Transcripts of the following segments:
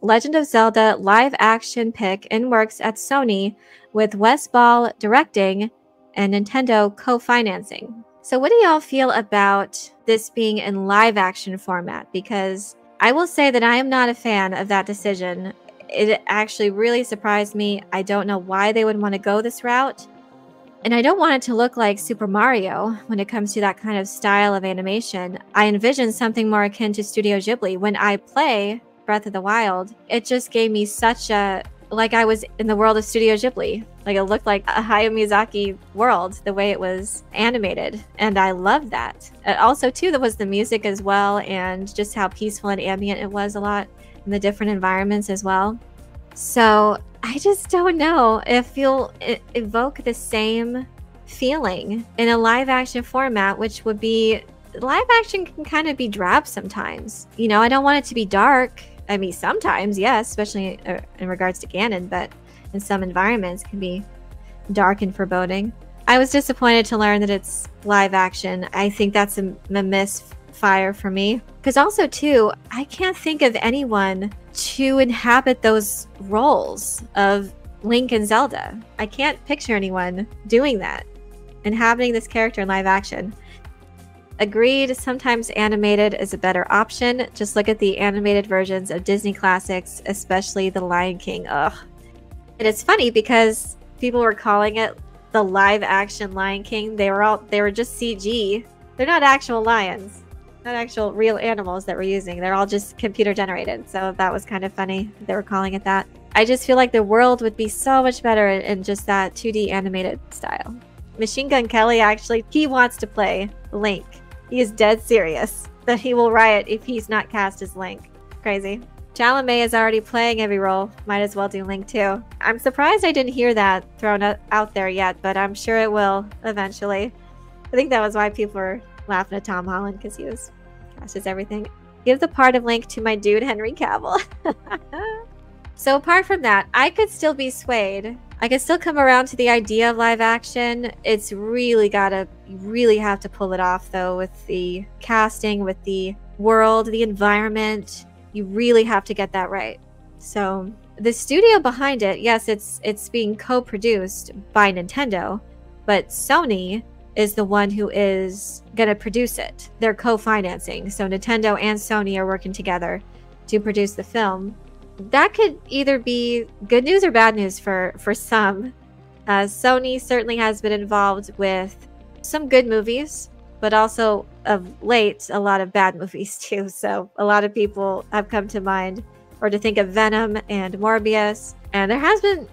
Legend of Zelda live-action pick in works at Sony, with Wes Ball directing and Nintendo co-financing. So what do y'all feel about this being in live-action format? Because I will say that I am not a fan of that decision. It actually really surprised me. I don't know why they would want to go this route. And I don't want it to look like Super Mario when it comes to that kind of style of animation. I envision something more akin to Studio Ghibli. When I play Breath of the Wild, it just gave me such a... like I was in the world of Studio Ghibli. Like it looked like a Hayao Miyazaki world, the way it was animated. And I loved that. Also, too, there was the music as well, and just how peaceful and ambient it was a lot in the different environments as well. So I just don't know if you'll evoke the same feeling in a live action format, which would be... live action can kind of be drab sometimes. You know, I don't want it to be dark. I mean, sometimes, yes, especially in regards to Ganon, but in some environments it can be dark and foreboding. I was disappointed to learn that it's live action. I think that's a misfire for me. Because also, too, I can't think of anyone to inhabit those roles of Link and Zelda. I can't picture anyone doing that, inhabiting this character in live action. Agreed, sometimes animated is a better option. Just look at the animated versions of Disney classics, especially The Lion King. Ugh. And it's funny because people were calling it the live action Lion King. They were just CG. They're not actual lions, not actual real animals that we're using. They're all just computer generated. So that was kind of funny they were calling it that. I just feel like the world would be so much better in just that 2D animated style. Machine Gun Kelly, actually, he wants to play Link. He is dead serious that he will riot if he's not cast as Link. Crazy. Chalamet is already playing every role. Might as well do Link too. I'm surprised I didn't hear that thrown out there yet, but I'm sure it will eventually. I think that was why people were laughing at Tom Holland, because he was cast as everything. Give the part of Link to my dude Henry Cavill. So apart from that, I could still be swayed. I could still come around to the idea of live action. It's really you really have to pull it off though, with the casting, with the world, the environment. You really have to get that right. So the studio behind it, yes, it's being co-produced by Nintendo, but Sony is the one who is gonna produce it. They're co-financing. So Nintendo and Sony are working together to produce the film. That could either be good news or bad news for some. Sony certainly has been involved with some good movies, but also of late, a lot of bad movies too. So a lot of people have come to mind or to think of Venom and Morbius. And there has been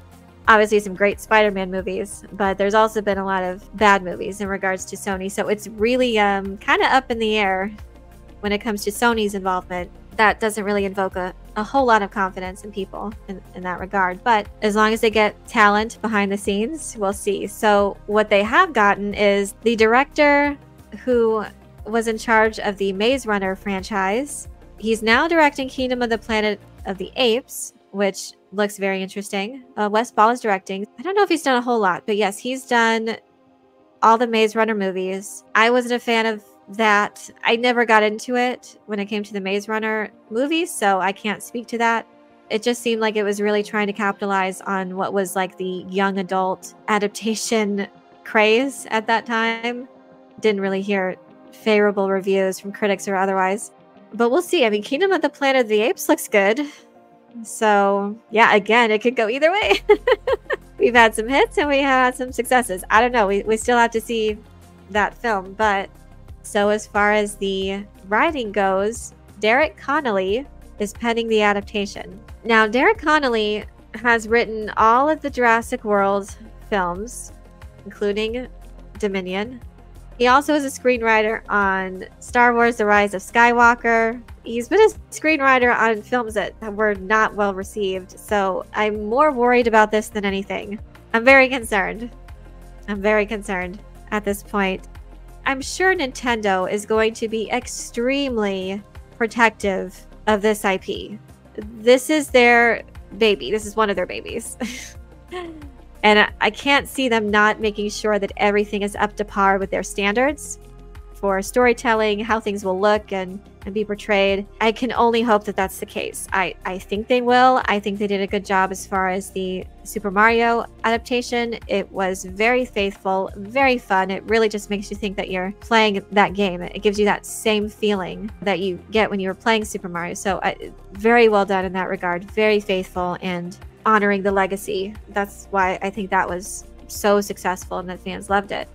obviously some great Spider-Man movies, but there's also been a lot of bad movies in regards to Sony. So it's really kind of up in the air when it comes to Sony's involvement. That doesn't really invoke a whole lot of confidence in people in that regard. But as long as they get talent behind the scenes, we'll see. So what they have gotten is the director who was in charge of the Maze Runner franchise. He's now directing Kingdom of the Planet of the Apes, which looks very interesting. Wes Ball is directing. I don't know if he's done a whole lot, but yes, he's done all the Maze Runner movies. I wasn't a fan of that. I never got into it when it came to the Maze Runner movies, so I can't speak to that. It just seemed like it was really trying to capitalize on what was like the young adult adaptation craze at that time. Didn't really hear favorable reviews from critics or otherwise. But we'll see. I mean, Kingdom of the Planet of the Apes looks good. So, yeah, again, it could go either way. We've had some hits and we have had some successes. I don't know. We still have to see that film, but... So as far as the writing goes, Derek Connolly is penning the adaptation. Now, Derek Connolly has written all of the Jurassic World films, including Dominion. He also is a screenwriter on Star Wars: The Rise of Skywalker. He's been a screenwriter on films that were not well received, so I'm more worried about this than anything. I'm very concerned. I'm very concerned at this point. I'm sure Nintendo is going to be extremely protective of this IP. This is their baby. This is one of their babies. And I can't see them not making sure that everything is up to par with their standards for storytelling, how things will look and be portrayed. I can only hope that that's the case. I think they will. I think they did a good job as far as the Super Mario adaptation. It was very faithful, very fun. It really just makes you think that you're playing that game. It gives you that same feeling that you get when you were playing Super Mario. So very well done in that regard. Very faithful and honoring the legacy. That's why I think that was so successful and that fans loved it.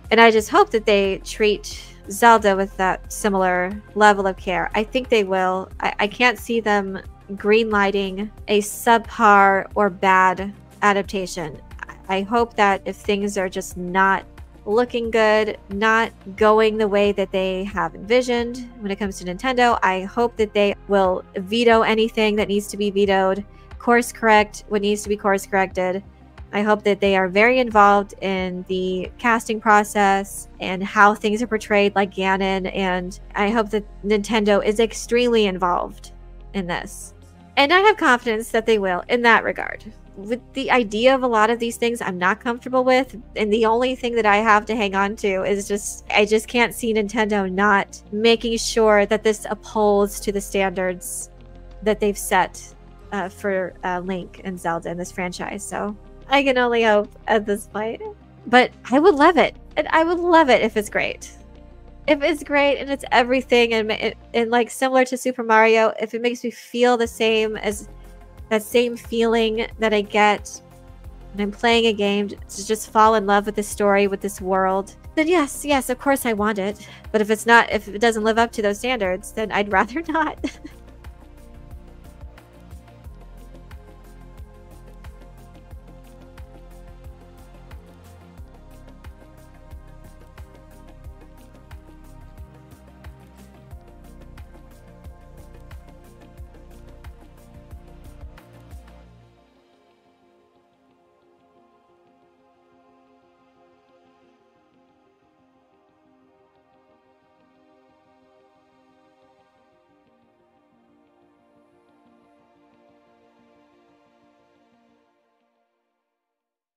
And I just hope that they treat Zelda with that similar level of care. I think they will. I can't see them greenlighting a subpar or bad adaptation. I hope that if things are just not looking good, not going the way that they have envisioned when it comes to Nintendo, I hope that they will veto anything that needs to be vetoed, course correct what needs to be course corrected. I hope that they are very involved in the casting process and how things are portrayed, like Ganon, and I hope that Nintendo is extremely involved in this. And I have confidence that they will in that regard. With the idea of a lot of these things I'm not comfortable with, and the only thing that I have to hang on to is I just can't see Nintendo not making sure that this upholds to the standards that they've set for Link and Zelda in this franchise. So I can only hope at this point. But I would love it. And I would love it if it's great. If it's great and it's everything and like similar to Super Mario, if it makes me feel the same as that same feeling that I get when I'm playing a game, to just fall in love with the story, with this world, then yes, of course I want it. But if it doesn't live up to those standards, then I'd rather not.